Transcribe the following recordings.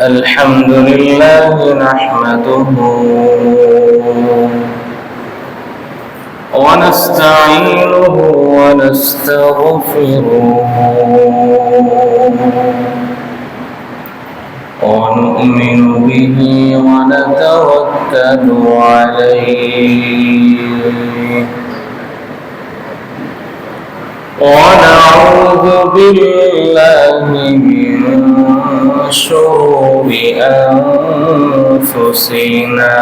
الحمد لله نحمده ونستعينه ونستغفره ونؤمن به ونتوكل عليه ونعوذ بالله من شرور أنفسنا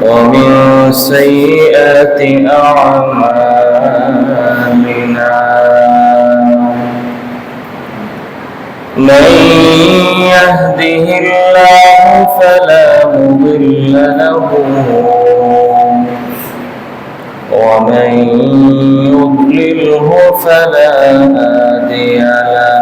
ومن سيئات أعمالنا من يهده الله فلا مضل له ومن يضلله فلا هادي له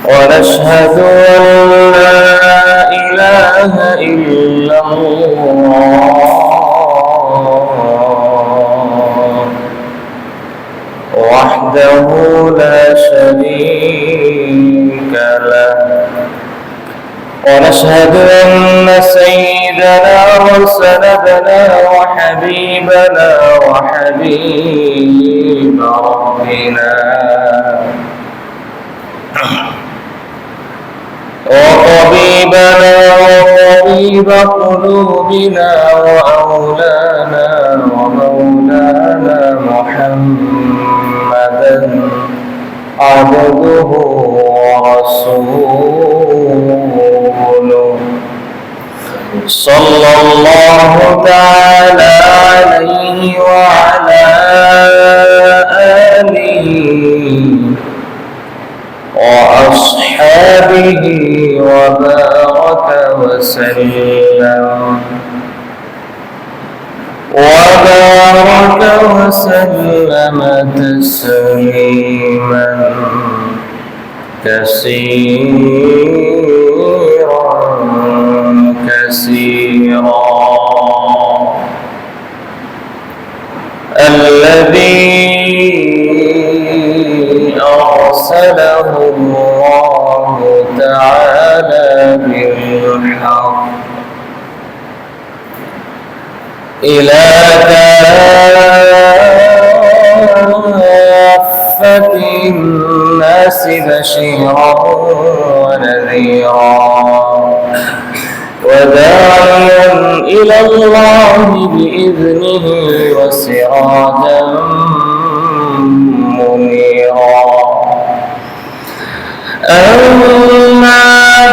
ونشهد أن لا إله إلا الله وحده لا شريك له ونشهد أن سيدنا وسندنا وحبيبنا وحبيب ربنا وطبيبنا وطبيب قلوبنا وأولانا ومولانا محمدا عبده ورسوله صلى الله تعالى عليه وعلى آله وأصحابه وبارك وسلم تسليما كثيرا الذي أرسله الله تعالى بالحق إلى كافة الناس بشيرا ونذيرا وداعيا إلى الله بإذنه وسراجا منيرا أما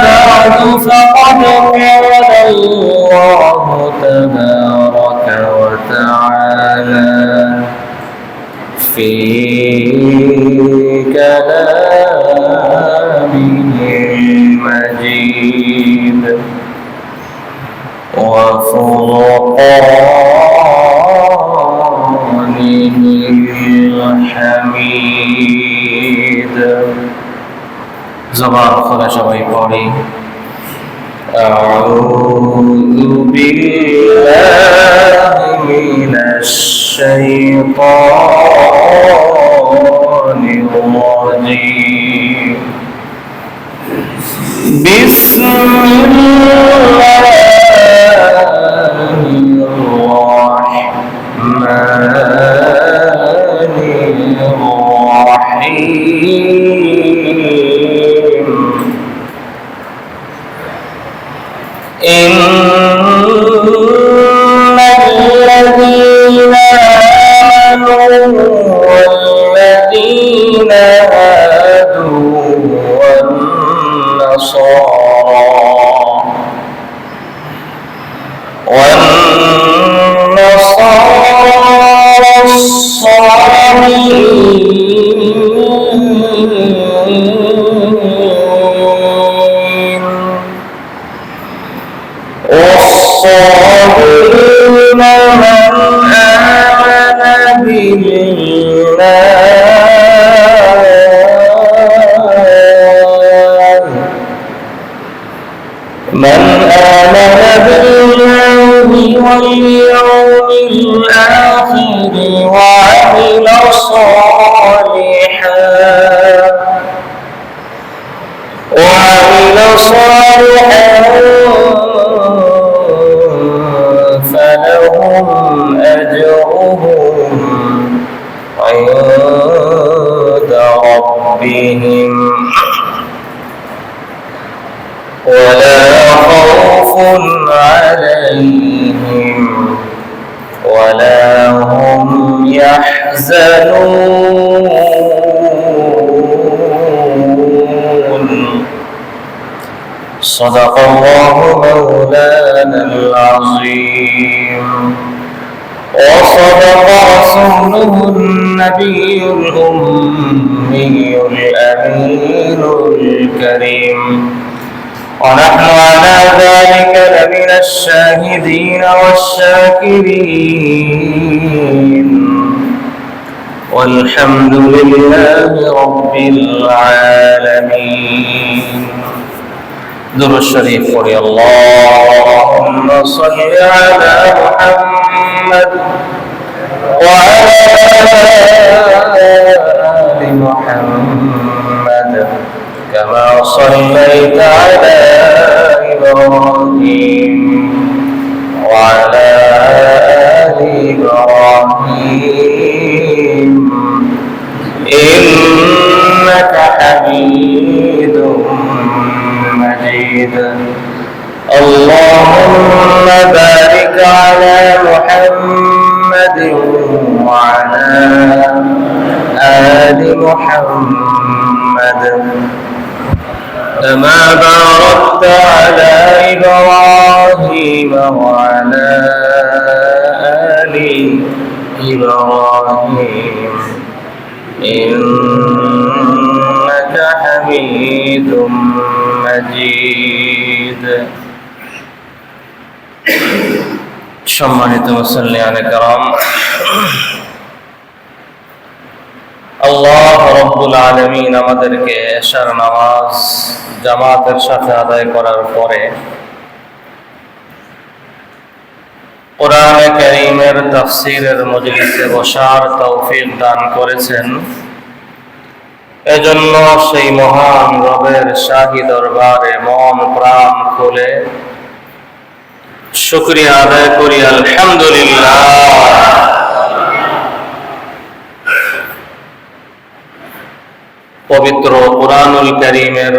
بعد فقد قال الله تبارك وتعالى في كلامه المجيد وفرقانه الحميد زبان خدا সবাই পড়ি أعوذ بالله من الشيطان الرجيم بسم الله الرحمن الرحيم إن الذين آمنوا والذين هادوا والنصارى صالحا فلهم أجرهم عند ربهم ولا خوف عليهم ولا هم يحزنون صدق الله مولانا العظيم وصدق رسوله النبي الأمي الأمين الكريم ونحن على ذلك لمن الشاهدين والشاكرين والحمد لله رب العالمين. درود الشريف قولي اللهم صل على محمد وعلى آل محمد كما صليت على إبراهيم وعلى آل إبراهيم إنك حميد مجيد. اللهم بارك على محمد وعلى آل محمد كما باركت على إبراهيم وعلى آل إبراهيم إنك حميد مجيد. সম্মানিত মুসল্লিয়ানে কেরাম, আল্লাহ রব্বুল আলামিন আমাদেরকে এশার নামাজ জামাতের সাথে আদায় করার পরে কোরআনে কারীমের তাফসীরের মজলিসে বসার তৌফিক দান করেছেন। এজন্য সেই মহান রবের শাহী দরবারে মন প্রাণ খুলে শুকরিয়া আদায় করি আলহামদুলিল্লাহ। পবিত্র কুরআনুল কারীমের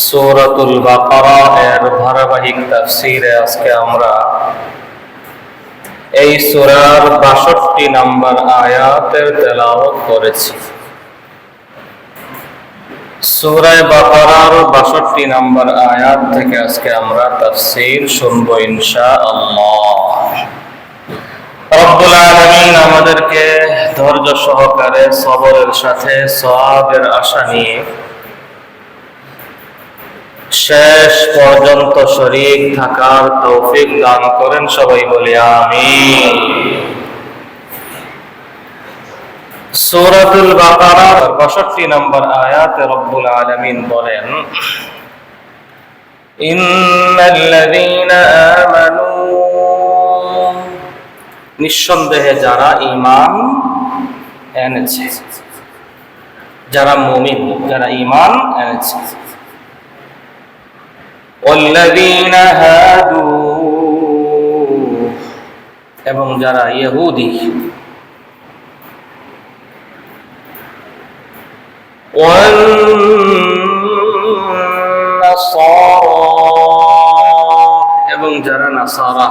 সূরাতুল বাকারা এর ধারাবাহিক তাফসীরে আজকে আমরা এই সূরার ৬২ নম্বর আয়াতের তেলাওয়াত করেছি। সূরা বাকারার ৬২ নম্বর আয়াত থেকে আজকে আমরা তাফসীর শুনবো ইনশাআল্লাহ। রব্বুল আলামিন আমাদেরকে ধৈর্য সহকারে সবরের সাথে সওয়াবের আশা নিয়ে শেষ পর্যন্ত শরীক থাকার তৌফিক দান করেন, সবাই বলি আমিন। সূরাতুল বাকারার ৬২ নম্বর আয়াতে রব্বুল আলামিন বলেন, ইন্নাল্লাযীনা আমানু, নিঃসন্দেহে যারা ঈমান এনেছে, যারা মুমিন, যারা ঈমান এনেছে, ওয়াল্লাযীনা হাদু, এবং যারা ইহুদি, এবং যারা নাসারা,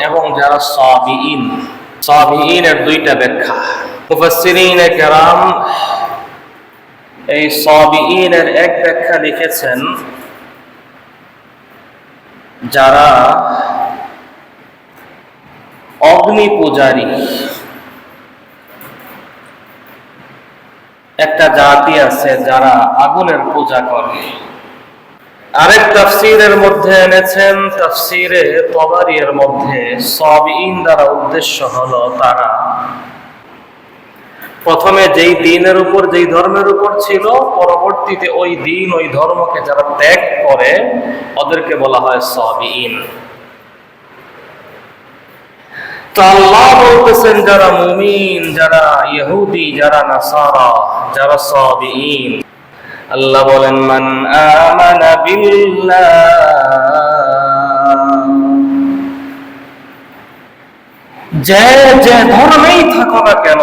এবং যারা সাবিঈন। সাবিঈনের দুইটা ব্যাখ্যা। মুফাসসিরিনে কেরাম এই সাবিঈনের এক ব্যাখ্যা লিখেছেন, যারা অগ্নি পূজারী, একটা জাতি আছে যারা আগুনের পূজা করে। আরেক তাফসীরের মধ্যে এনেছেন, তাফসীরে তবারীর মধ্যে সাবিঈন দ্বারা উদ্দেশ্য হলো তারা প্রথমে যেই দ্বীনের উপর, যেই ধর্মের উপর ছিল, পরবর্তীতে ওই দ্বীন, ওই ধর্মকে যারা ত্যাগ করে ওদেরকে বলা হয় সাবিঈন। তো আল্লাহ বলতেছেন যারা মুমিন, যারা ইহুদি, যারা নাসারা, যারা সাবিঈন, আল্লাহ বলেন মান আমানা বিল্লাহ, যে যে ধর্মেই থাকো না কেন,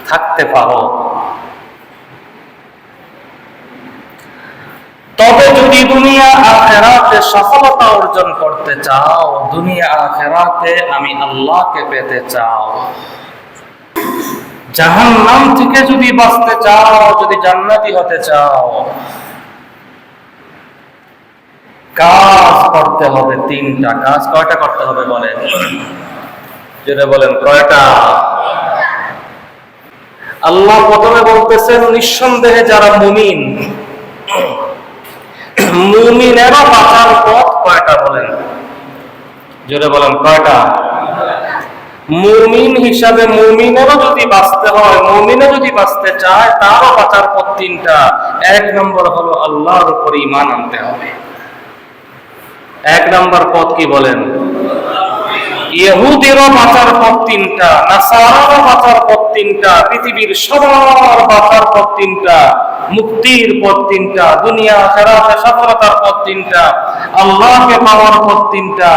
থাকতে পারো, তবে যদি দুনিয়া আখিরাতে সফলতা অর্জন করতে চাও, দুনিয়া আখিরাতে আমি আল্লাহকে পেতে চাও, জাহান্নাম থেকে যদি বাঁচতে চাও, যদি জান্নাতি হতে চাও, কাজ করতে হবে তিনটা। কাজ কয়টা করতে হবে বলেন? যেটা বলেন কয়টা? আল্লাহ প্রথমে বলতেছেন নিঃসন্দেহে যারা মুমিন, মুমিনেরও বাঁচার পথ কয়টা বলেন? জোরে বলেন কয়টা? মুমিন হিসাবে মুমিনেরও যদি বাঁচতে হয়, মুমিনে যদি বাঁচতে চায়, তারও বাঁচার পথ তিনটা। এক নম্বর হলো আল্লাহর উপর ঈমান আনতে হবে। এক নম্বর পথ কি বলেন? ইহুদিরও বাঁচার পথ তিনটা, নাসারারও বাঁচার পথ তিনটা, পৃথিবীর সবার বাঁচার পথ তিনটা, মুক্তির পথ তিনটা, দুনিয়া আখিরাতে সফলতার পথ তিনটা, আল্লাহকে পাওয়ার পথ তিনটা,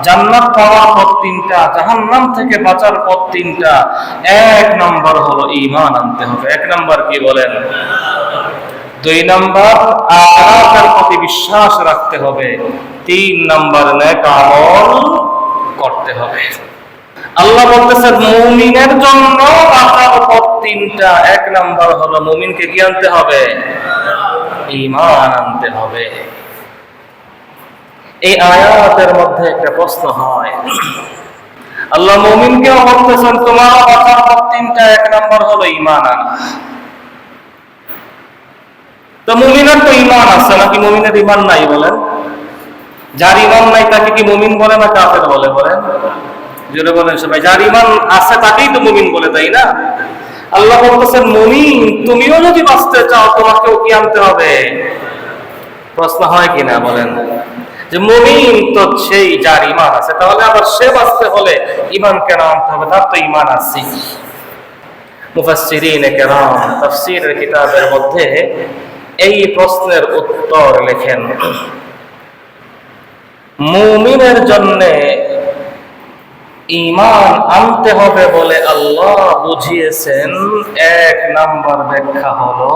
জান্নাত পাওয়ার পথ তিনটা, জাহান্নাম থেকে বাঁচার পথ তিনটা। এক নম্বর হলো ঈমান আনতে হবে। এক নম্বর কি বলেন? দুই নম্বর আখিরাতের প্রতি বিশ্বাস রাখতে হবে। তিন নম্বর নেক আমল করতে হবে। আল্লাহ বলতেছেন মুমিনের জন্য বাঁচার পথ তিনটা। এক নম্বর হলো মুমিনকে কি আনতে হবে? ঈমান আনতে হবে। এই আয়াতের মধ্যে একটা প্রশ্ন হয়, আল্লাহ মুমিনকেও বলতেছেন তোমার বাঁচার পথ তিনটা, এক নম্বর হলো ঈমান আনা। তো মুমিনের তো ঈমান আছে নাকি মুমিনের ঈমান নাই বলেন? যার ঈমান নাই তাকে কি মুমিন বলে না কাফের বলে বলেন? জোরে বলেন সবাই। যার ঈমান আছে তাকেই তো মুমিন বলে, তাই না? আল্লাহ বলতেছেন মুমিন তুমিও যদি বাঁচতে চাও তোমাকেও কি আনতে হবে? প্রশ্ন হয় কিনা বলেন? যে মুমিন তো সেই যার ঈমান আছে, তাহলে আবার সে বাঁচতে হলে ঈমান কেন আনতে হবে? তার তো ঈমান আছে। মুফাসসিরিনে কেরাম তাফসীরের কিতাবের মধ্যে এই প্রশ্নের উত্তর লেখেন, মুমিনের জন্য ঈমান আনতে হবে বলে আল্লাহ বুঝিয়েছেন। এক নাম্বার ব্যাখ্যা হলো,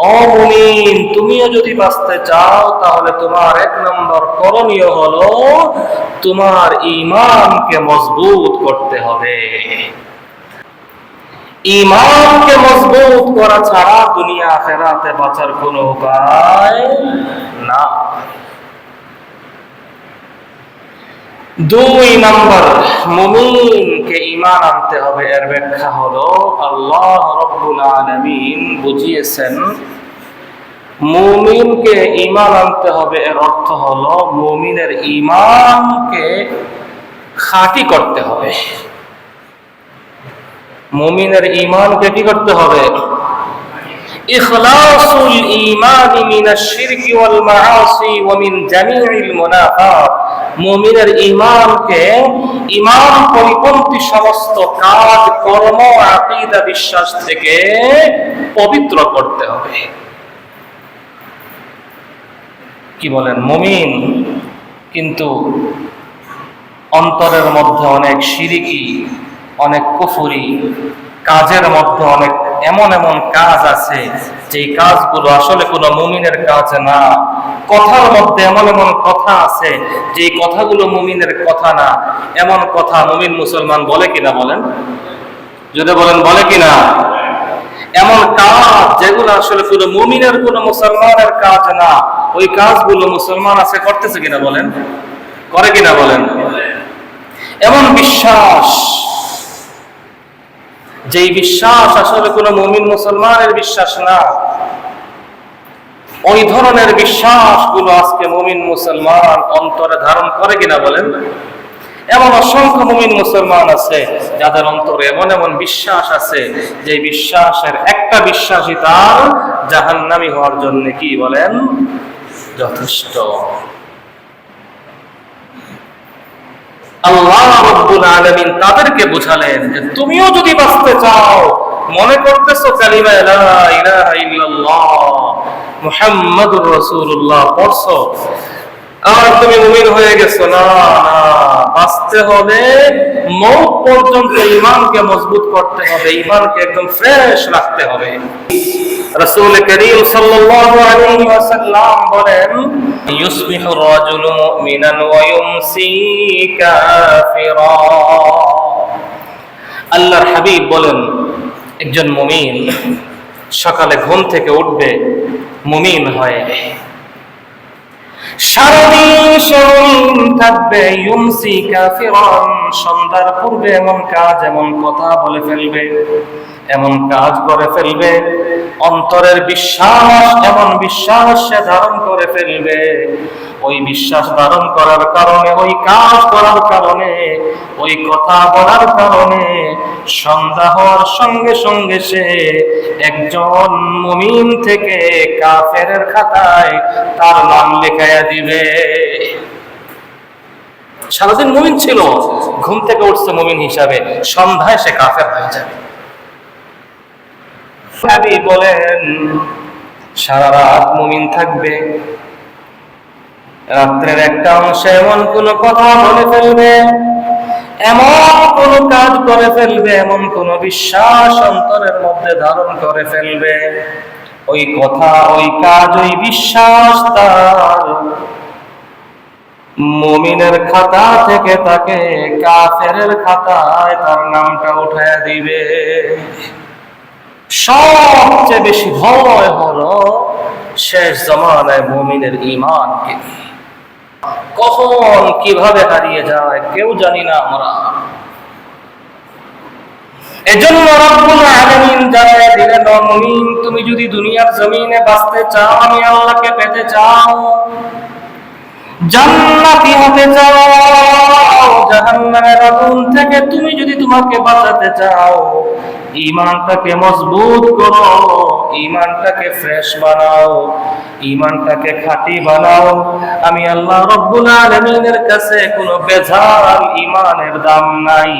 ও মুমিন তুমিও যদি বাঁচতে চাও তাহলে তোমার এক নম্বর করণীয় হলো তোমার ঈমানকে মজবুত করতে হবে। ঈমানকে মজবুত করা ছাড়া দুনিয়া আখিরাতে বাঁচার কোনো উপায় না। দুই নম্বর মুমিনকে ঈমান আনতে হবে, এর ব্যাখ্যা হলো আল্লাহ রাব্বুল আলামিন বুঝিয়েছেন মুমিনকে ঈমান আনতে হবে, এর অর্থ হলো মুমিনের ঈমানকে খাঁটি করতে হবে। মুমিনের ঈমানকে কি করতে হবে? ইখলাসুল ঈমান মিনাশ শিরকি ওয়াল মাআসি ওয়া মিন জামিউল মুনাফাত। মুমিনের ঈমানকে ঈমান পরিপন্থী সমস্ত কাজ, কর্ম, আকীদা, বিশ্বাস থেকে পবিত্র করতে হবে। কি বলেন? মুমিন কিন্তু অন্তরের মধ্যে অনেক শিরকি, অনেক কুফরি, কাজের মধ্যে অনেক এমন এমন কাজ আছে যে কাজগুলো আসলে কোনো মুমিনের কাজ না। কথার মধ্যে এমন এমন কথা আছে যে কথাগুলো মুমিনের কথা না। এমন কথা মুমিন মুসলমান বলে কিনা বলেন? যদি বলেন বলে কিনা? এমন কাজ যেগুলো আসলে কোনো মুমিনের, কোনো মুসলমানের কাজ না, ওই কাজগুলো মুসলমান আছে করতেছে কিনা বলেন? করে কিনা বলেন? এমন বিশ্বাস, যেই বিশ্বাস আসলে কোনো মুমিন মুসলমানের বিশ্বাস না, ওই ধরনের বিশ্বাসগুলো আজকে মুমিন মুসলমান অন্তরে ধারণ করে কিনা বলেন? এমন অসংখ্য মুমিন মুসলমান আছে যাদের অন্তরে এমন এমন বিশ্বাস আছে যে বিশ্বাসের একটা বিশ্বাসই তার জাহান্নামী হওয়ার জন্য কি বলেন যথেষ্ট। আল্লাহ রাব্বুল আলামিন তাদেরকে বুঝালেন যে তুমিও যদি বাঁচতে চাও, মনে করতেছো কালিমা লা ইলাহা ইল্লাল্লাহ মুহাম্মাদুর রাসূলুল্লাহ পড়ছো আর তুমি মুমিন হয়ে গেছো, না বাঁচতে হলে মওত পর্যন্ত ঈমানকে মজবুত করতে হবে, ঈমানকে একদম ফ্রেশ রাখতে হবে। রাসূল করিম সাল্লাল্লাহু আলাইহি ওয়াসাল্লাম বলেন, ইউসবিহু রাজুলু মুমিনান ওয়া ইউমসি কাফিরা। আল্লাহর হাবিব বলেন, একজন মুমিন সকালে ঘুম থেকে উঠবে মুমিন হয়ে, সারাদিন মুমিন থাকবে, ইউমসি কাফিরান, সন্ধ্যার পূর্বে এমন কাজ এমন কথা বলে ফেলবে, এমন কাজ করে ফেলবে, অন্তরের বিশ্বাস এমন বিশ্বাস সে ধারণ করে ফেলবে, ওই বিশ্বাস ধারণ করার কারণে, ওই কাজ করার কারণে, ওই কথা বলার কারণে সন্ধ্যা হওয়ার সঙ্গে সঙ্গে সে একজন মুমিন থেকে কাফেরের খাতায় তার নাম লেখাইয়া দিবে। সারাদিন মুমিন ছিল, ঘুম থেকে উঠছে মুমিন হিসাবে, সন্ধ্যায় সে কাফের হয়ে যাবে। নবী বলেন, সারা রাত মুমিন থাকবে, রাত্রের একটা অংশে এমন কোন কথা বলে ফেলবে, এমন কোন কাজ করে ফেলবে, এমন কোন বিশ্বাস অন্তরের মধ্যে ধারণ করে ফেলবে, ওই কথা, ওই কাজ, ওই বিশ্বাস তার মুমিনের খাতা থেকে তাকে কাফেরের খাতায় তার নামটা উঠায়া দিবে। সবচেয়ে বেশি ভয় হলো শেষ জামানায় মুমিনের ঈমানকে, কখন কিভাবে হারিয়ে যায় কেউ জানি না আমরা। এজন্য রব্বুল আলামিন জানায় দিলেন, মুমিন তুমি যদি দুনিয়ার জমিনে বাঁচতে চাও, আমি আল্লাহকে পেতে চাও, জান্নাতি হতে চাও, জাহান্নামের আগুন থেকে তুমি যদি তোমাকে বাঁচাতে চাও, ঈমানটাকে মজবুত করো, ঈমানটাকে ফ্রেশ বানাও, ঈমানটাকে খাঁটি বানাও। আমি আল্লাহ রব্বুল আলামিনের কাছে কোনো বেজাল ঈমানের দাম নাই,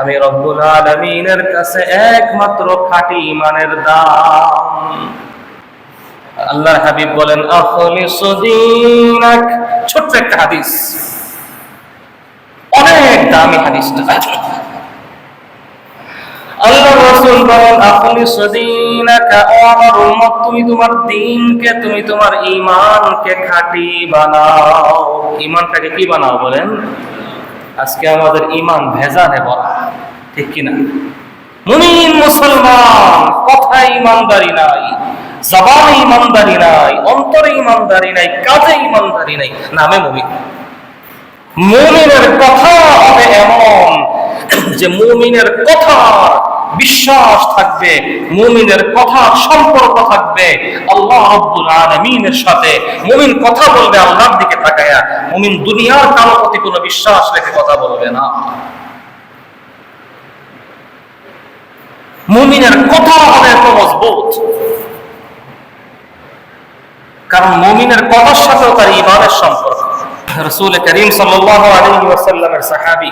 আমি রব্বুল আলামিনের কাছে একমাত্র খাঁটি ঈমানের দাম। আল্লাহর হাবিব বলেন, আখলিসু দীনাক, ছোট্ট একটা হাদিস, অনেক দামি হাদিসটা। আল্লাহর রাসূল বলেন, আখলিসু দীনাকা, ও আমার উম্মত, তুমি তোমার দ্বীনকে, তুমি তোমার ঈমানকে খাঁটি বানাও। ঈমানটাকে কি বানাও বলেন? আজকে আমাদের ঈমান ভেজালে ভরা, ঠিক কি না? মুমিন মুসলমান, কথায় ঈমানদারি নাই, জবানে ঈমানদারি নাই, অন্তরে ঈমানদারি নাই, কাজে ঈমানদারি নাই, নামে মুমিন। মুমিনের কথা হবে এমন যে মুমিনের কথা বিশ্বাস থাকবে, মুমিনের কথা সম্পর্ক থাকবে আল্লাহ রাব্বুল আলামিনের সাথে। মুমিন কথা বলবে আল্লাহর দিকে তাকায়া, মুমিন দুনিয়ার কারো প্রতি কোনো বিশ্বাস রেখে কথা বলবে না। মুমিনের কথা হবে এত মজবুত, কারণ মুমিনের কথার সাথে তার ঈমানের সম্পর্ক। রাসূল করিম সাল্লাল্লাহু আলাইহি ওয়াসাল্লামের সাহাবী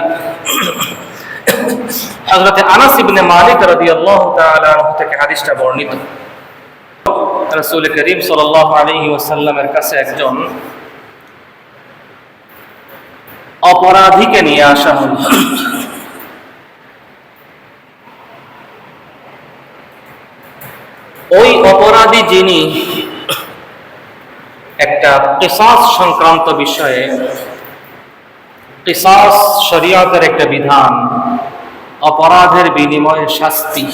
হযরত আনাস ইবনে মালিক রাদিয়াল্লাহু তাআলা আনহু থেকে হাদিসটা বর্ণিত। রাসূল করিম সাল্লাল্লাহু আলাইহি ওয়াসাল্লামের কাছে একজন অপরাধীকে নিয়ে আসা হল। ওই অপরাধী যিনি একটা কিসাস সংক্রান্ত বিষয়ে, কিসাস শরীয়তের একটা বিধান, অপরাধের বিনিময়ে শাস্তি।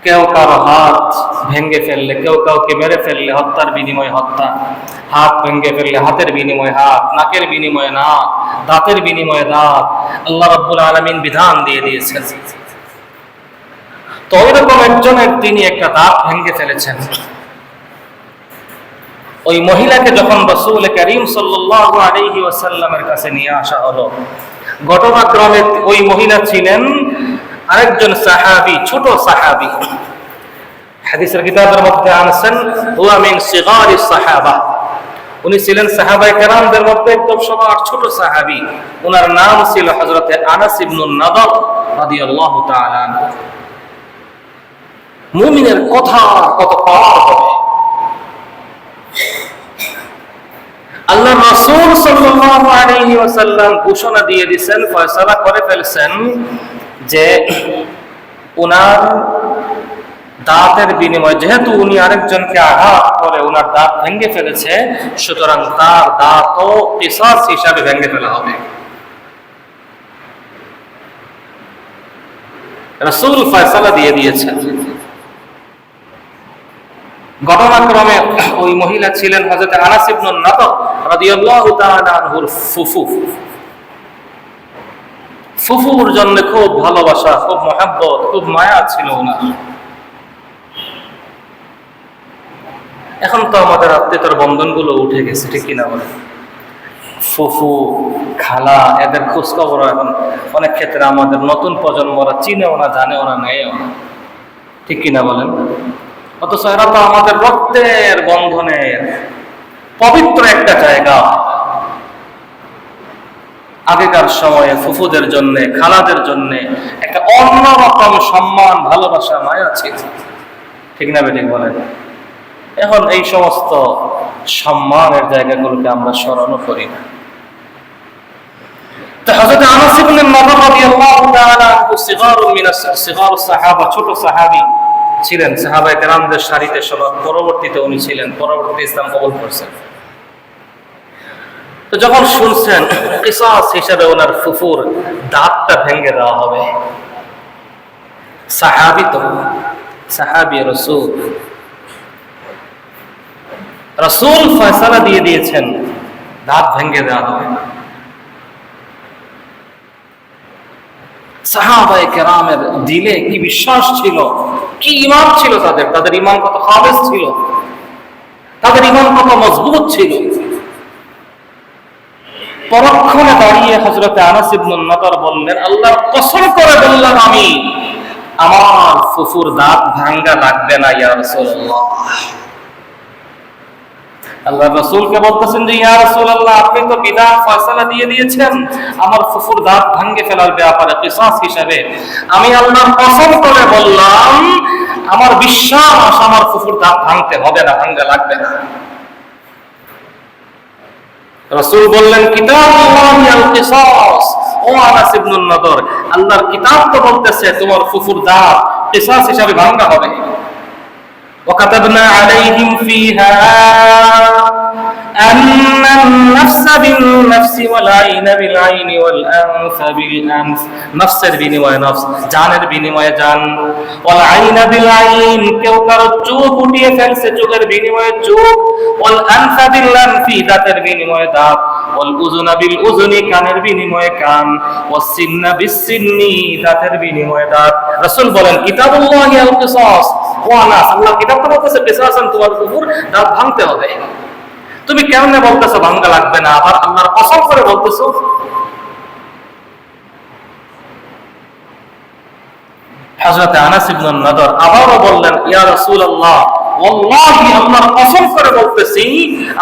কেউ কারো হাত ভেঙে ফেললে, কেউ কাউকে মেরে ফেললে হত্যার বিনিময়ে হত্যা, হাত ভেঙে ফেললে হাতের বিনিময়ে হাত, নাকের বিনিময়ে নাক, দাঁতের বিনিময়ে দাঁত, আল্লাহ রাব্বুল আলামিন বিধান দিয়ে দিয়েছেন। তো ওইরকম একজনের তিনি একটা দাঁত ভেঙে ফেলেছেন। ওই মহিলাকে যখন রাসূল করিম সাল্লাল্লাহু আলাইহি ওয়াসাল্লামের কাছে নিয়ে আসা হলো, ঘটনাক্রমে ওই মহিলা ছিলেন আরেকজন সাহাবী, ছোট সাহাবী। হাদিসের কিতাবের মধ্যে আনছেন হুয়া মিন সিগারিস সাহাবা, উনি ছিলেন সাহাবায়ে কেরামদের মধ্যে একদম সবার ছোট সাহাবী। ওনার নাম ছিল হযরতে আনাস ইবনুন নাদর রাদিয়াল্লাহু তাআলা আনহু। মুমিনের কথা কত পাওয়ার হবে। আল্লাহ রাসূল সাল্লাল্লাহু আলাইহি ওয়াসাল্লাম ঘোষণা দিয়ে দিয়েছেন, ফয়সালা করে ফেলছেন যে ওনার দাঁতের বিনিময়ে, যেহেতু উনি আরেকজনকে আঘাত করে ওনার দাঁত ভেঙে ফেলেছে, সুতরাং তার দাঁতও কিসাস হিসাবে ভেঙে ফেলা হবে। রাসূল ফয়সালা দিয়ে দিয়েছেন। ঘটনাক্রমে ওই মহিলা ছিলেন হযরত আনাস ইবনুন নাদর রাদিয়াল্লাহু তাআলা আনহুর ফুফু। ফুফুর জন্য খুব ভালোবাসা, খুব মহব্বত, খুব মায়া ছিল ওনার। এখন তো আমাদের আত্মীয়তার বন্ধনগুলো উঠে গেছে, ঠিক কিনা বলেন? ফুফু, খালা, এদের খোঁজ খবর এখন অনেক ক্ষেত্রে আমাদের নতুন প্রজন্মরা চিনেও না, জানেও না, নেয়ও না, ঠিক কিনা বলেন? অথচ এরা তো আমাদের রক্তের বন্ধনের পবিত্র একটা জায়গা। আগেকার সময়ে ফুফুদের জন্য, খালাদের জন্য একটা অন্যরকম সম্মান, ভালোবাসা, মায়া ছিল, ঠিক না বেঠিক বলেন? এখন এই সমস্ত সম্মানের জায়গাগুলোকে আমরা স্মরণও করি না। তো হযরত আনাস ইবনে নাদর রাদিয়াল্লাহু তাআলা আনহু সিগারুস সাহাবা, ছোট সাহাবী ছিলেন, সাহাবায়ে কেরামদের সারিতে সবার পরবর্তীতে উনি ছিলেন, পরবর্তীতে ইসলাম কবুল করেছেন। তো যখন শুনছেন কিসাস হিসেবে ওনার ফুফুর দাঁতটা ভেঙে দেওয়া হবে, সাহাবী তো সাহাবী রাসূল, রাসূল ফয়সালা দিয়ে দিয়েছেন দাঁত ভেঙে দেওয়া হবে। সাহাবায়ে কেরামের দিলে কি বিশ্বাস ছিল, কি ঈমান ছিল তাদের, তাদের ঈমান কত খালেস ছিল, তাদের ঈমান কত মজবুত ছিল। পরক্ষণে দাঁড়িয়ে হযরতে আনাস ইবনুন নাদর বললেন, আল্লাহর কসম করে বললাম আমি, আমার ফুফুর দাঁত ভাঙা লাগবে না ইয়া রাসূলুল্লাহ। আল্লাহ রাসূলকে বলতেছেন যে ইয়া রাসূলুল্লাহ, আপনি তো বিধান ফয়সালা দিয়ে দিয়েছেন আমার ফুফুর দাঁত ভাঙে ফেলার ব্যাপারে কিসাস হিসাবে। আমি আল্লাহর কসম করে বললাম, আমার বিশ্বাস আমার ফুফুর দাঁত ভাঙতে হবে না, ভাঙা লাগবে না। রাসূল বললেন, কিতাবুল্লাহি আল কিসাস। ও আনাস ইবনুন নাদর, আল্লাহর কিতাব তো বলতেছে তোমার ফুফুর দাঁত কিসাস হিসাবে ভাঙা হবে। وكتبنا عليهم فيها أن النفس بالنفس والعين بالعين والأنف بالأنف, নফসের বিনিময়ে নফস, জানের বিনিময়ে জান, والعين بالعين, কেউ কারো চোখ উঠিয়ে ফেলছে, চোখের বিনিময়ে চোখ, والأنف بالأنف, দাঁতের বিনিময়ে দাঁত, والأذن بالأذن, কানের বিনিময়ে কান, والسن بالسن, দাঁতের বিনিময়ে দাঁত। রাসূল বলেন, কিতাবুল্লাহি আল কিসাস। ও আনাস, আল্লাহ কিতাব তো বলতেছে কিসাসান, তোমার ফুফুর দাঁত ভাঙতে হবে, তুমি কেমনে বলতেছো ভাঙা লাগবে না, আবার আল্লাহর কসম করে বলতেছো? হযরত আনাস ইবনুন নাদর আবারও বললেন, ইয়া রাসূলুল্লাহ, ওয়াল্লাহি আল্লাহর কসম করে বলতেছি,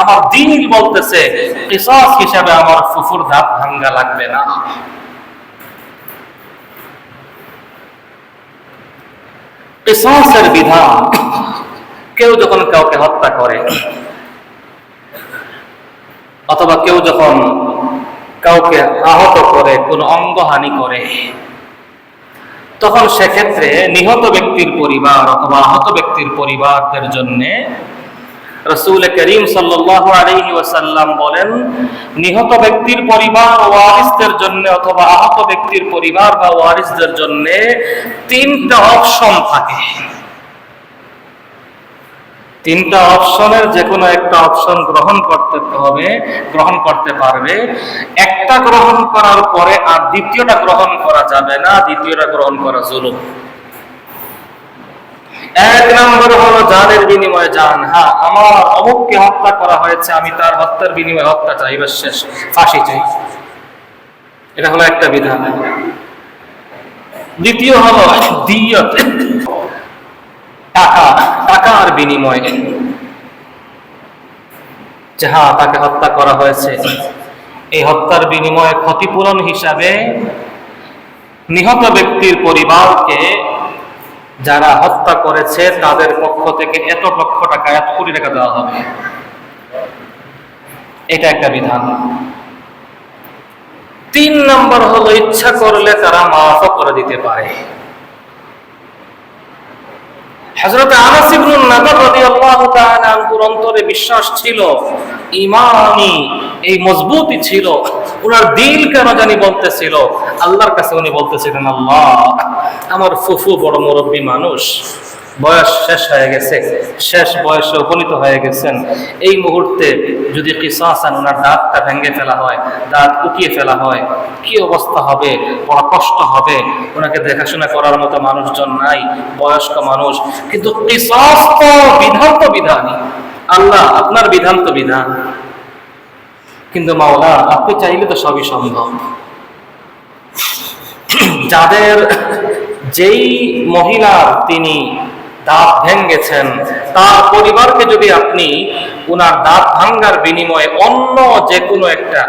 আমার দ্বীন বলতেছে কিসাস হিসাবে আমার ফুফুর দাঁত ভাঙা লাগবে না। কিসাসের বিধান, কেউ যখন কাউকে হত্যা করে অথবা কেউ যখন কাউকে আহত করে, কোন অঙ্গহানি করে, তখন সেক্ষেত্রে নিহত ব্যক্তির পরিবার অথবা আহত ব্যক্তির পরিবারদের জন্য রাসূল করিম সাল্লাল্লাহু আলাইহি ওয়াসাল্লাম বলেন, নিহত ব্যক্তির পরিবার ওয়ারিসদের জন্য অথবা আহত ব্যক্তির পরিবার বা ওয়ারিসদের জন্য তিনটা অপশন থাকে। তিনটা অপশনের যে কোনো একটা অপশন গ্রহণ করতে হবে, গ্রহণ করতে পারবে। একটা গ্রহণ করার পরে আর দ্বিতীয়টা গ্রহণ করা যাবে না, দ্বিতীয়টা গ্রহণ করা জুলুম। এক নম্বর হলো জানের বিনিময়ে জান। হ্যাঁ, আমার অমুককে হত্যা করা হয়েছে, আমি তার হত্যার বিনিময়ে হত্যা চাই, বা শেষ, ফাঁসি চাই, এটা হলো একটা বিধান। দ্বিতীয় হলো দিয়ত, টাকা, টাকার বিনিময়ে। যে হ্যাঁ তাকে হত্যা করা হয়েছে, এই হত্যার বিনিময়ে ক্ষতিপূরণ হিসাবে নিহত ব্যক্তির পরিবারকে যারা হত্যা করেছে তাদের পক্ষ থেকে এত লক্ষ টাকা, এত কোটি টাকা দেওয়া হবে। এটা একটা বিধান। 3 নম্বর হলো ইচ্ছা করলে তারা মাফও করে দিতে পারে। হযরত আনাস ইবনে নাদর রাদিয়াল্লাহু তাআলা আনহুর অন্তরে বিশ্বাস ছিল, ঈমানি এই মজবুতি ছিল। ওনার দিল কেন জানি বলতেছিল, আল্লাহর কাছে উনি বলতেছিলেন, আল্লাহ আমার ফুফু বড় মুরব্বী মানুষ, বয়স শেষ হয়ে গেছে, শেষ বয়সে উপনীত হয়ে গেছেন, এই মুহূর্তে যদি কিসাসান ওনার দাঁতটা ভেঙে ফেলা হয়, দাঁত উঠিয়ে ফেলা হয়, কি অবস্থা হবে, বড় কষ্ট হবে। ওনাকে দেখাশোনা করার মতো মানুষজন নাই, বয়স্ক মানুষ, কিন্তু কিসাস তো বিধান, তো বিধানই আল্লাহ, আপনার বিধান তো বিধান, কিন্তু মাওলা আপনি চাইলে তো সবই সম্ভব। যাদের যেই মহিলা তিনি দাঁত ভেঙেছেন, তার পরিবারকে যদি আপনি ওনার দাঁত ভাঙ্গার বিনিময়ে অন্য যে কোনো একটা,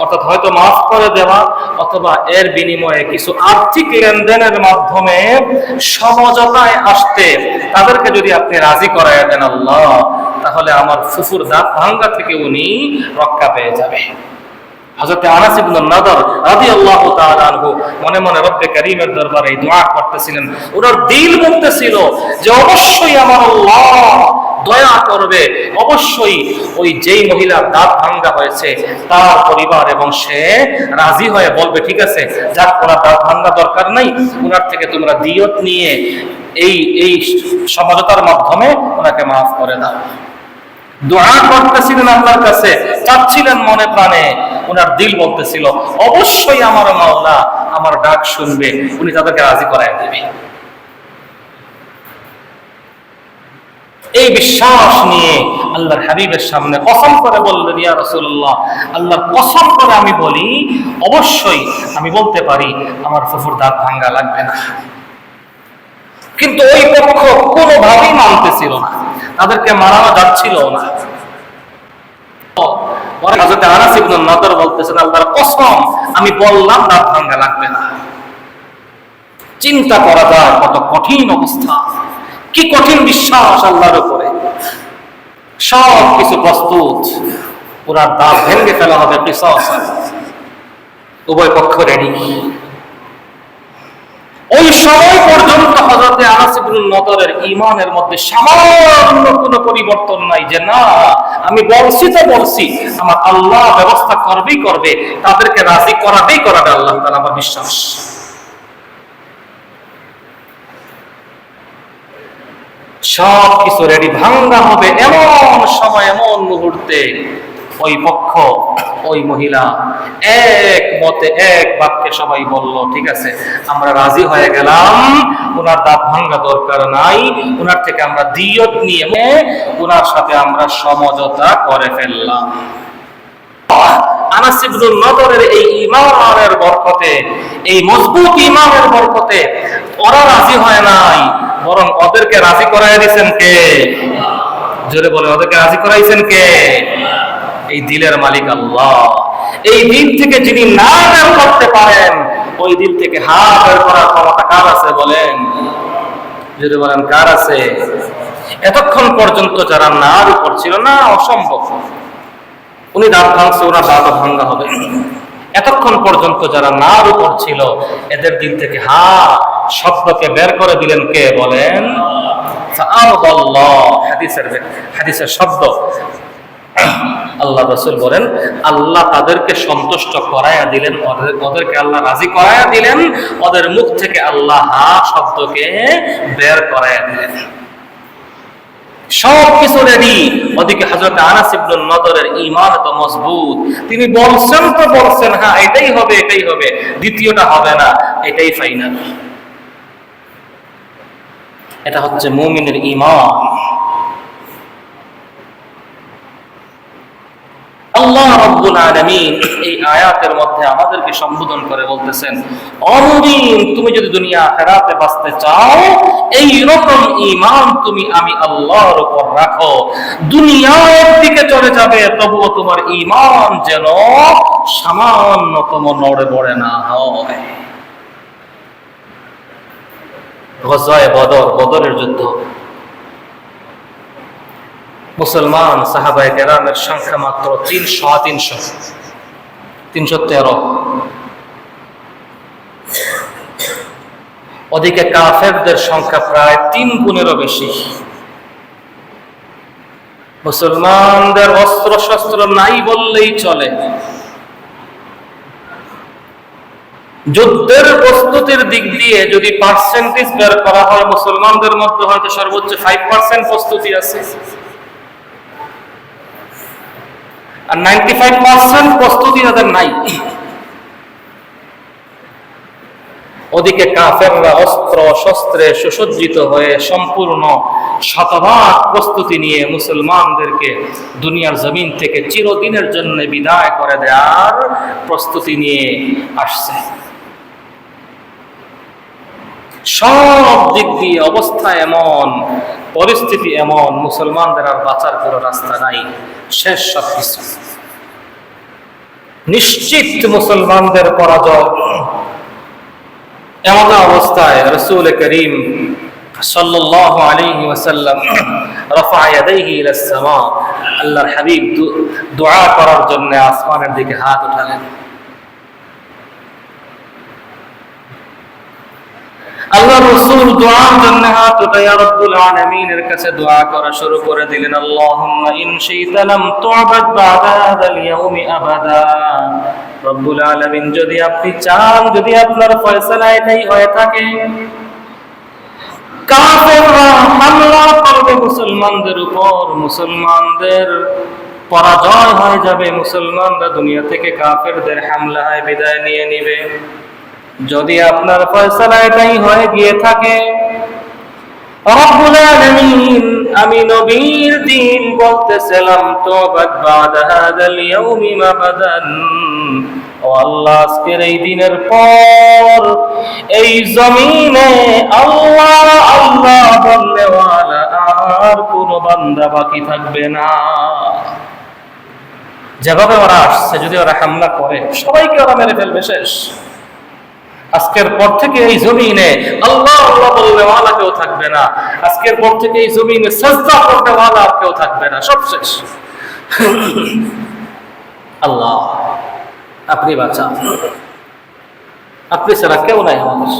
অর্থাৎ হয়তো মাফ করে দেওয়া অথবা এর বিনিময়ে কিছু আর্থিক লেনদেনের মাধ্যমে সমঝোতায় আসতে তাদেরকে যদি আপনি রাজি করায় দেন আল্লাহ, তাহলে আমার ফুফুর দাঁত ভাঙ্গা থেকে উনি রক্ষা পেয়ে যাবে। হযরত আনাস ইবনে নাদর রাদিয়াল্লাহু তাআলা আনহু মনে মনে রব্বে কারীমের দরবারে দোয়া করতেছিলেন। ওনার দিল বলতেছিল যে অবশ্যই আমার আল্লাহ দয়া করবে, অবশ্যই ওই যেই মহিলার দাঁত ভাঙ্গা হয়েছে তার পরিবার এবং সে রাজি হয়ে বলবে, ঠিক আছে যাক, ওনার দাঁত ভাঙ্গা দরকার নাই, ওনার থেকে তোমরা দিয়ত নিয়ে এই সমঝোতার মাধ্যমে ওনাকে মাফ করে দাও। দোয়া করতেছিলেন আল্লাহর কাছে, চাচ্ছিলেন মনে প্রাণে, ওনার দিল বলতেছিল অবশ্যই আমার মাওলা আমার ডাক শুনবে, উনি তাদেরকে রাজি করায় দেবে। এই বিশ্বাস নিয়ে আল্লাহর হাবিবের সামনে কসম করে বললেন, ইয়া রাসূলুল্লাহ, আল্লাহর কসম করে আমি বলি, অবশ্যই আমি বলতে পারি আমার ফুফুর দাঁত ভাঙ্গা লাগবে না। কিন্তু ওই পক্ষ কোনোভাবেই মানতেছিল না, তাদেরকে মানানো যাচ্ছিল না। হযরত আনাস ইবনে নাদর বলতেছেন, আল্লাহর কসম আমি বললাম দাঁত ভাঙ্গা লাগবে না। চিন্তা করা যায় কত কঠিন অবস্থা, কি কঠিন বিশ্বাস আল্লাহর উপরে। সব কিছু প্রস্তুত, পুরা দাঁত ভেঙে ফেলা হবে, কিসাস, উভয় পক্ষ রেডি। ওই সময় পর্যন্ত হযরত আনাস ইবনে নাদরের ঈমানের মধ্যে সামান্য কোনো পরিবর্তন নাই, যে না আমি বলছি তো বলছি, আমার আল্লাহ ব্যবস্থা করবেই করবে, তাদেরকে রাজি করাবেই করাবে আল্লাহ তাআলা, আমার বিশ্বাস। সব কিছু রেডি, ভাঙ্গা হবে এমন সময়, এমন মুহূর্তে ওই পক্ষ, ওই মহিলা এক মতে, এক বাক্যে সবাই বলল, ঠিক আছে আমরা রাজি হয়ে গেলাম, ওনার দাঁত ভাঙ্গা দরকার নাই, ওনার থেকে আমরা দিয়ত নিয়ে ওনার সাথে আমরা সমঝোতা করে ফেললাম। আনাস ইবনে নাদরের এই ঈমানের বরকতে, এই মজবুত ঈমানের বরকতে ওরা রাজি হয় নাই, বরং ওদেরকে রাজি করায় দিয়েছেন কে? জোরে বলে, ওদেরকে রাজি করাইছেন কে? এই দিলের মালিক আল্লাহ। এই দিল থেকে যিনি না বের করতে পারেন, ওই দিল থেকে হা বের করার ক্ষমতা কার আছে বলেন? যদি বলেন কার আছে? এতক্ষণ পর্যন্ত যারা নার উপর ছিল, না অসম্ভব, উনি দাঁত ভাঙছে, ওনার দাঁত ভাঙ্গা হবে, এতক্ষণ পর্যন্ত যারা নার উপর ছিল এদের দিল থেকে হা শব্দকে বের করে দিলেন কে বলেন? হাদিসের শব্দ, আল্লাহ রাসূল বলেন আল্লাহ তাদেরকে সন্তুষ্ট করায়া দিলেন, ওদেরকে আল্লাহ রাজি করায়া দিলেন, ওদের মুখ থেকে আল্লাহ হা শব্দকে বের করায়া দিলেন। সব কিছু রেডি। ওদিকে হযরত আনাস ইবনে নাদরের ঈমান এত মজবুত, তিনি বলছেন তো বলছেন, হ্যাঁ এটাই হবে, এটাই হবে, দ্বিতীয়টা হবে না, এটাই ফাইনাল। এটা হচ্ছে মুমিনের ঈমান। আল্লাহ রাব্বুল আলামিন এই আয়াতের মধ্যে আমাদেরকে সম্বোধন করে বলতেছেন, ও মুমিন, তুমি যদি দুনিয়া আখিরাতে বাঁচতে চাও, এই রকম ঈমান তুমি আমি আল্লাহর উপর রাখো। দুনিয়ার দিকে চলে যাবে, তবুও তোমার ঈমান যেন সামান্যতম নড়ে বড়ে না হয়। গজওয়ায়ে বদর, বদরের যুদ্ধ, মুসলমান সাহাবায়ে কেরামের সংখ্যা মাত্র 313। ওদিকে কাফেরদের সংখ্যা প্রায় 3 গুণেরও বেশি। মুসলমানদের অস্ত্র শস্ত্র নাই বললেই চলে। যুদ্ধের প্রস্তুতির দিক দিয়ে যদি পার্সেন্টেজ বের করা হয়, মুসলমানদের মধ্যে হয়তো সর্বোচ্চ 5% প্রস্তুতি আছে, আর 95% প্রস্তুতি তাদের নাই। ওদিকে কাফেররা অস্ত্র শস্ত্রে সুসজ্জিত হয়ে সম্পূর্ণ শতভাগ প্রস্তুতি নিয়ে মুসলমানদেরকে দুনিয়ার জমিন থেকে চিরদিনের জন্য বিদায় করে দেওয়ার প্রস্তুতি নিয়ে আসছে। সব দিক দিয়ে অবস্থা এমন, পরিস্থিতি এমন, মুসলমানদের আর বাঁচার কোনো রাস্তা নাই, শেষ সবকিছু নিশ্চিত মুসলমানদের পরাজয়। এমন অবস্থায় রাসূল করিম সাল্লাল্লাহু আলাইহি ওয়াসাল্লাম রাফা ইয়াদাইহি ইলাস সামা, আল্লাহর হাবিব দোয়া করার জন্য আসমানের দিকে হাত উঠালেন। আল্লাহ রাসূল দোয়ার জন্য হাত উঠায়া রব্বুল আলামিনের কাছে দোয়া করা শুরু করে দিলেন। আল্লাহুম্মা ইন শি'তা লাম তু'বাদ বা'দা হাযাল ইয়াউমি আবাদা। রব্বুল আলামিন, যদি আপনি চান, যদি আপনার ফয়সালা এটাই হয়ে থাকে, কাফেররা হামলা করবে মুসলমানদের উপর, মুসলমানদের পরাজয় হয়ে যাবে, মুসলমানরা দুনিয়া থেকে কাফেরদের হামলায় বিদায় নিয়ে নিবে। যদি আপনার ফয়সালা এটাই হয়ে গিয়ে থাকে, রব্বুল আলামিন, আমি নবীর দিন বলতেছিলাম, তু'বাদ বা'দা হাযাল ইয়াউমি মাবাদান। ও আল্লাহ, আজকের এই দিনের পর এই জমিনে আল্লাহ আল্লাহ বলনেওয়ালা আর কোন বান্দা বাকি থাকবে না। যেভাবে ওরা আসছে, যদি ওরা হামলা করে, সবাইকে ওরা মেরে ফেলবে, শেষ। আজকের পর থেকে এই জমিনে আল্লাহ আল্লাহ বলনেওয়ালা কেউ থাকবে না। আজকের পর থেকে এই জমিনে সাজদা করনেওয়ালা আর কেউ থাকবে না, সব শেষ। আল্লাহ, আপনি বাঁচান, আপনি ছাড়া কেউ নাই আমাদের।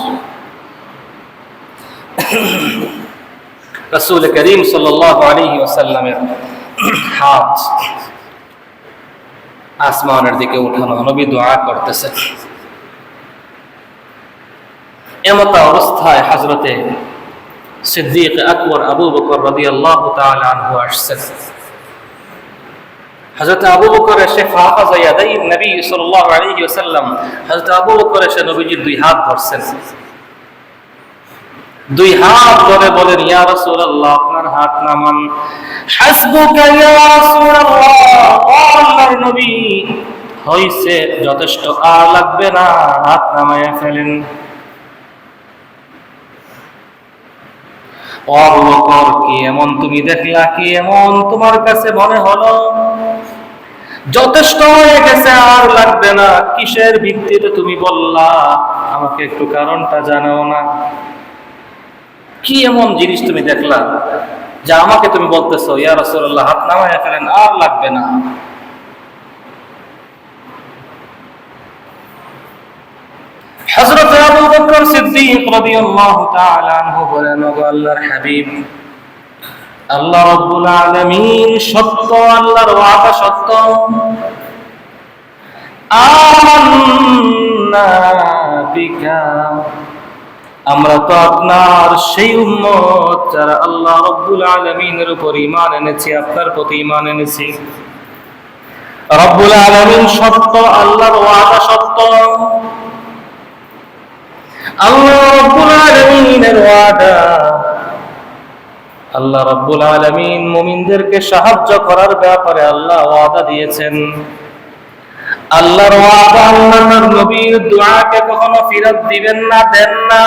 রাসূল করিম সাল্লাল্লাহু আলাইহি ওয়াসাল্লামের হাত আসমানের দিকে উঠানো, নবী দোয়া করতেছেন। এমত অবস্থায় হযরতে সিদ্দিক আকবর আবু বকর রাদিয়াল্লাহু তাআলা আনহু আসছেন। হযরত আবু বকর এসে ফাকাযা ইয়াদাই নবী সাল্লাল্লাহু আলাইহি ওয়াসাল্লাম, হযরত আবু বকর এসে নবীজির দুই হাত ধরছেন। দুই হাত ধরে বলেন, ইয়া রাসূলুল্লাহ, আপনার হাত নামান। হাসবুকা ইয়া রাসূলুল্লাহ, ও আল্লাহর নবী, হইছে, যথেষ্ট, আর লাগবে না, হাত নামায়া ফেলেন। ও আবু বকর, কি এমন তুমি দেখলা, কি এমন তোমার কাছে মনে হলো? যথেষ্ট হয়ে গেছে, আর লাগবে না। কিসের ভিত্তিতে তুমি বললা? আমাকে একটু কারণটা জানাও না। কি এমন জিনিস তুমি দেখলা যা আমাকে তুমি বলতেছো, ইয়া রাসূলুল্লাহ, হাত নামায়া ফেলেন, আর লাগবে না? হযরত আবু বকর সিদ্দিক রাদিয়াল্লাহু তাআলা আনহু বলেন, ওগো আল্লাহর হাবিব, আল্লাহ রাব্বুল আলামিন সত্য, আল্লাহর ওয়াদা সত্য। আমান্না বিকা, আমরা তো আপনার সেই উম্মত যারা আল্লাহ রাব্বুল আলামিনের উপর ঈমান এনেছি, আপনার প্রতি ঈমান এনেছি। রাব্বুল আলামিন সত্য, আল্লাহর ওয়াদা সত্য। আল্লাহ রাব্বুল আলামিনের ওয়াদা, আল্লাহ রাব্বুল আলামিন মুমিনদেরকে সাহায্য করার ব্যাপারে আল্লাহ ওয়াদা দিয়েছেন। আল্লাহর ওয়াদা, আল্লাহর নবীর দুআকে কখনো ফিরত দিবেন না, দেন না।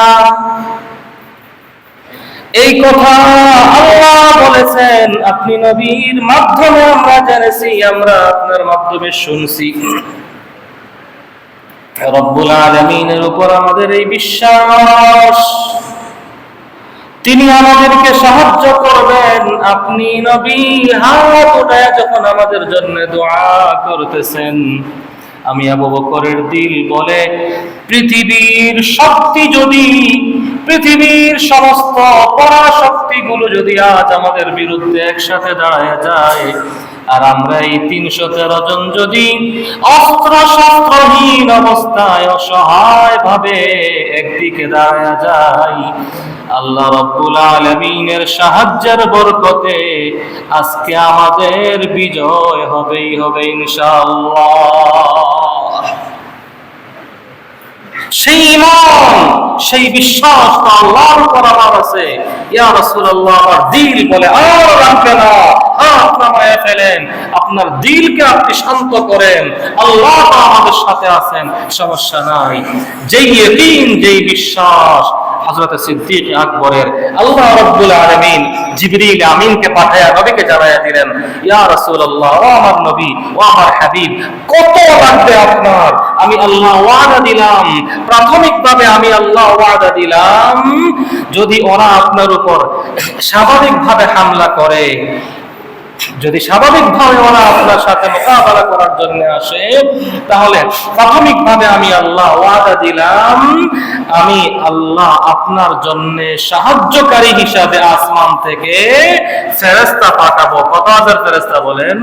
এই কথা আল্লাহ বলেছেন, আপনি নবীর মাধ্যমে আমরা জেনেছি, আমরা আপনার মাধ্যমে শুনছি। রব্বুল আলামিনের উপর আমাদের এই বিশ্বাস, তিনি আমাদেরকে সাহায্য করবেন। আপনি নবী হাত উঠায় যখন আমাদের জন্য দোয়া করতেছেন, আমি আবু বকরের দিল বলে, পৃথিবীর শক্তি যদি, পৃথিবীর সমস্ত পরাশক্তিগুলো যদি আজ আমাদের বিরুদ্ধে একসাথে দাঁড়ায় যায়, আর আমরা এই ৩১৩ জন যদি অস্ত্র শস্ত্রহীন অবস্থায় অসহায় ভাবে একদিকে দাঁড়ায় যাই, আল্লাহ রাব্বুল আলামিনের সাহায্যের বরকতে আজকে আমাদের বিজয় হবেই হবে ইনশাআল্লাহ। সেই ঈমান, সেই বিশ্বাস তো আল্লাহর উপর আমার আছে। ইয়া রাসূলুল্লাহ, আমার দিল বলে আর রাখবে না, হাত নামায়ে ফেলেন, আপনার দিলকে আপনি শান্ত করেন, আল্লাহ আমাদের সাথে আছেন, সমস্যা নাই। যেই ইয়াকিন, যেই বিশ্বাস হযরত সিদ্দিক আকবরের আল্লাহ রাব্বুল আলামিন জিবরিল আমিনকে পাঠায়া নবীকে জানায়া দিলেন, ইয়া রাসূলুল্লাহ, ও আমার নবী, ও আমার হাবিব, কত লাগবে আপনার? আমি আল্লাহ ওয়াদা দিলাম, প্রাথমিকভাবে আমি আল্লাহ ওয়াদা দিলাম, যদি ওরা আপনার উপর স্বাভাবিকভাবে হামলা করে, যদি স্বাভাবিকভাবে ওরা আপনার সাথে মোকাবেলা করার জন্য আসে, তাহলে প্রাথমিকভাবে আমি আল্লাহ ওয়াদা দিলাম, আমি আল্লাহ আপনার জন্য সাহায্যকারী হিসাবে আসমান থেকে ফেরেশতা পাঠাবো। কত হাজার ফেরেশতা বলেন?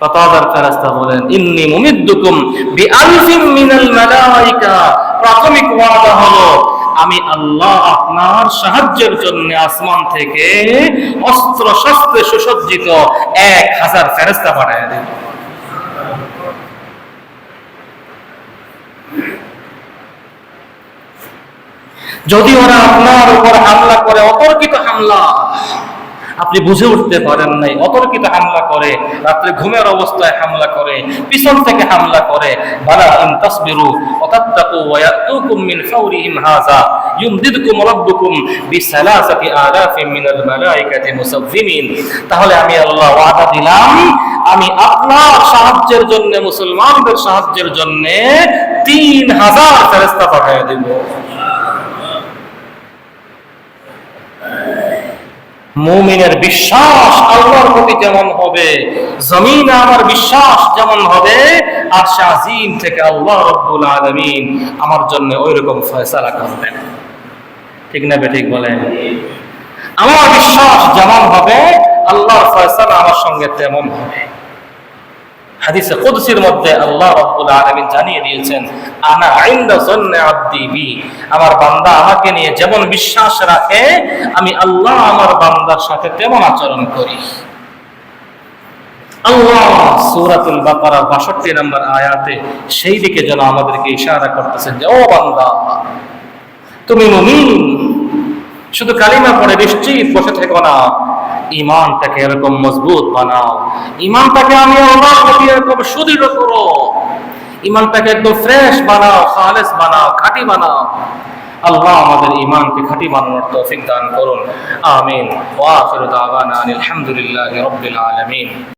কত হাজার ফেরেশতা বলেন? ইন্নী মুমিদ্দুকুম বিআলফিম মিনাল মালাইকা। প্রাথমিক ওয়াদা হলো, আমি আল্লাহ আপনার সাহায্যের জন্য আসমান থেকে অস্ত্র শস্ত্রে সুসজ্জিত 1000 ফেরেশতা পাঠিয়ে দেব। যদি ওরা আপনার উপর হামলা করে, অতর্কিত হামলা, আপনি বুঝে উঠতে পারেন নাই, অতর্কিত হামলা করে, রাত্রে ঘুমের অবস্থায় হামলা করে, পিছন থেকে হামলা করে, বালা ইন তাসবিরু ওয়া তাত্তাকু ওয়া ইয়াতুকুম মিন ফাওরিহিম হাযা ইউমদিদকুম রাব্বুকুম বিসালাসাতি আলাফিন মিনাল মালাইকাতি মুসাফফিমিন। তাহলে আমি আল্লাহ ওয়াদা দিলাম, আমি আপনার সাহায্যের জন্য, মুসলমানদের সাহায্যের জন্য 3000 ফেরেশতা পাঠিয়ে দেব। মুমিনের বিশ্বাস আল্লাহর প্রতি যেমন হবে, জমিনে আমার বিশ্বাস যেমন হবে, আরশে আজিম থেকে আল্লাহ রাব্বুল আলামিন আমার জন্য ওইরকম ফয়সালা করবেন। ঠিক না বেঠিক বলেন? আমার বিশ্বাস যেমন হবে, আল্লাহর ফয়সালা আমার সঙ্গে তেমন হবে। হাদিসে কুদসির মধ্যে আল্লাহ রাব্বুল আলামিন জানিয়ে দিয়েছেন, আনা ইনদা যান্নি আবদি বি। আমার বান্দা আমাকে নিয়ে যেমন বিশ্বাস রাখে, আমি আল্লাহ আমার বান্দার সাথে তেমন আচরণ করি। আল্লাহ সূরাতুল বাকারা 62 নম্বর আয়াতে সেই দিকে যেন আমাদেরকে ইশারা করতেছেন যে, ও বান্দা, তুমি মুমিন, শুধু কালিমা পড়ে নিশ্চিত বসে থেকো না, ঈমানটাকে এরকম মজবুত বানাও, ঈমানটাকে আমি আল্লাহর প্রতি এরকম সুদৃঢ় করো, ঈমানটাকে একদম ফ্রেশ বানাও, খালেস বানাও, খাঁটি বানাও। আল্লাহ আমাদের ঈমানকে খাঁটি বানানোর তৌফিক দান করুন। আমিন। ওয়া আখিরু দাওয়ানা আলহামদুলিল্লাহি রাব্বিল আলামিন।